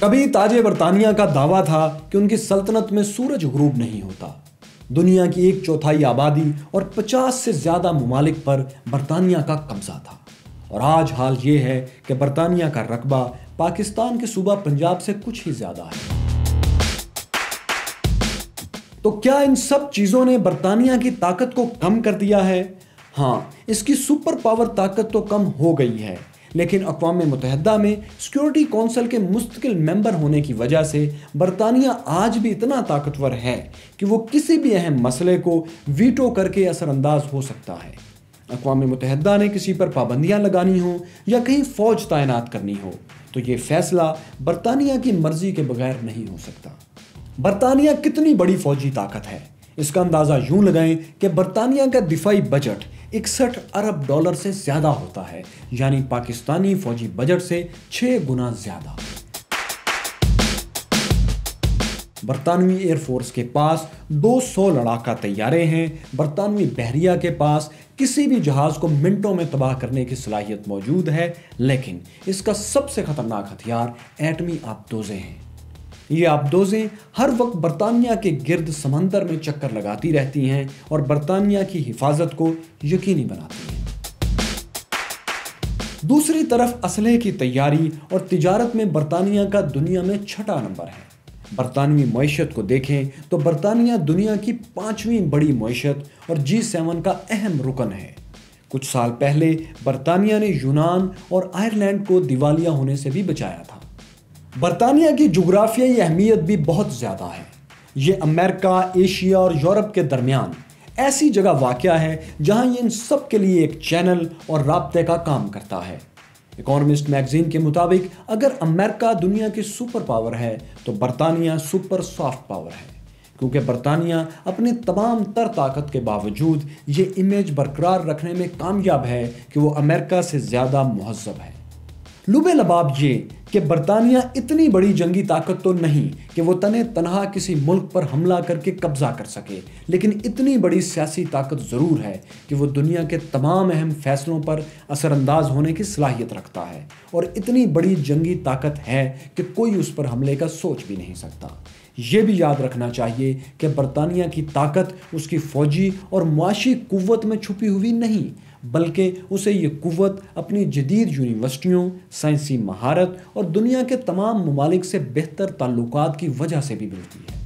کبھی تاج برطانیہ کا دعویٰ تھا کہ ان کی سلطنت میں سورج غروب نہیں ہوتا۔ دنیا کی 1/4 آبادی اور 50 سے زیادہ ممالک پر برطانیہ کا قبضہ تھا، اور آج حال یہ ہے کہ برطانیہ کا رقبہ پاکستان کے صوبہ پنجاب سے کچھ ہی زیادہ ہے۔ تو کیا ان سب چیزوں نے برطانیہ کی طاقت کو کم کر دیا ہے؟ ہاں، اس کی سپر پاور طاقت تو کم ہو گئی ہے، لیکن اقوام متحدہ میں سیکیورٹی کونسل کے مستقل ممبر ہونے کی وجہ سے برطانیہ آج بھی اتنا طاقتور ہے کہ وہ کسی بھی اہم مسئلے کو ویٹو کر کے اثر انداز ہو سکتا ہے۔ اقوام متحدہ نے کسی پر پابندیاں لگانی ہوں یا کہیں فوج تعینات کرنی ہو تو یہ فیصلہ برطانیہ کی مرضی کے بغیر نہیں ہو سکتا۔ برطانیہ کتنی بڑی فوجی طاقت ہے، اس کا اندازہ یوں لگائیں کہ برطانیہ کا دفاعی بجٹ 61 ارب ڈالر سے زیادہ ہوتا ہے، یعنی پاکستانی فوجی بجٹ سے 6 گنا زیادہ۔ برطانوی ایئر فورس کے پاس 200 لڑاکا طیارے ہیں۔ برطانوی بحریہ کے پاس کسی بھی جہاز کو منٹوں میں تباہ کرنے کی صلاحیت موجود ہے، لیکن اس کا سب سے خطرناک ہتھیار ایٹمی آبدوزیں ہیں۔ یہ آبدوزیں ہر وقت برطانیہ کے گرد سمندر میں چکر لگاتی رہتی ہیں اور برطانیہ کی حفاظت کو یقینی بناتی ہیں۔ دوسری طرف اسلحے کی تیاری اور تجارت میں برطانیہ کا دنیا میں 6واں نمبر ہے۔ برطانوی معیشت کو دیکھیں تو برطانیہ دنیا کی 5ویں بڑی معیشت اور G7 کا اہم رکن ہے۔ کچھ سال پہلے برطانیہ نے یونان اور آئرلینڈ کو دیوالیہ ہونے سے بھی بچایا تھا۔ برطانیہ کی جغرافیائی اہمیت بھی بہت زیادہ ہے۔ یہ امریکہ، ایشیا اور یورپ کے درمیان ایسی جگہ واقع ہے جہاں یہ ان سب کے لیے ایک چینل اور رابطے کا کام کرتا ہے۔ اکانومسٹ میگزین کے مطابق اگر امریکہ دنیا کی سپر پاور ہے تو برطانیہ سپر سافٹ پاور ہے، کیونکہ برطانیہ اپنی تمام تر طاقت کے باوجود یہ امیج برقرار رکھنے میں کامیاب ہے کہ وہ امریکہ سے زیادہ مہذب ہے۔ لب لباب یہ کہ برطانیہ اتنی بڑی جنگی طاقت تو نہیں کہ وہ تنہا کسی ملک پر حملہ کر کے قبضہ کر سکے، لیکن اتنی بڑی سیاسی طاقت ضرور ہے کہ وہ دنیا کے تمام اہم فیصلوں پر اثر انداز ہونے کی صلاحیت رکھتا ہے، اور اتنی بڑی جنگی طاقت ہے کہ کوئی اس پر حملے کا سوچ بھی نہیں سکتا۔ یہ بھی یاد رکھنا چاہیے کہ برطانیہ کی طاقت اس کی فوجی اور معاشی قوت میں چھپی ہوئی نہیں، بلکہ اسے یہ قوت اپنی جدید یونیورسٹیوں، سائنسی مہارت اور دنیا کے تمام ممالک سے بہتر تعلقات کی وجہ سے بھی ملتی ہے۔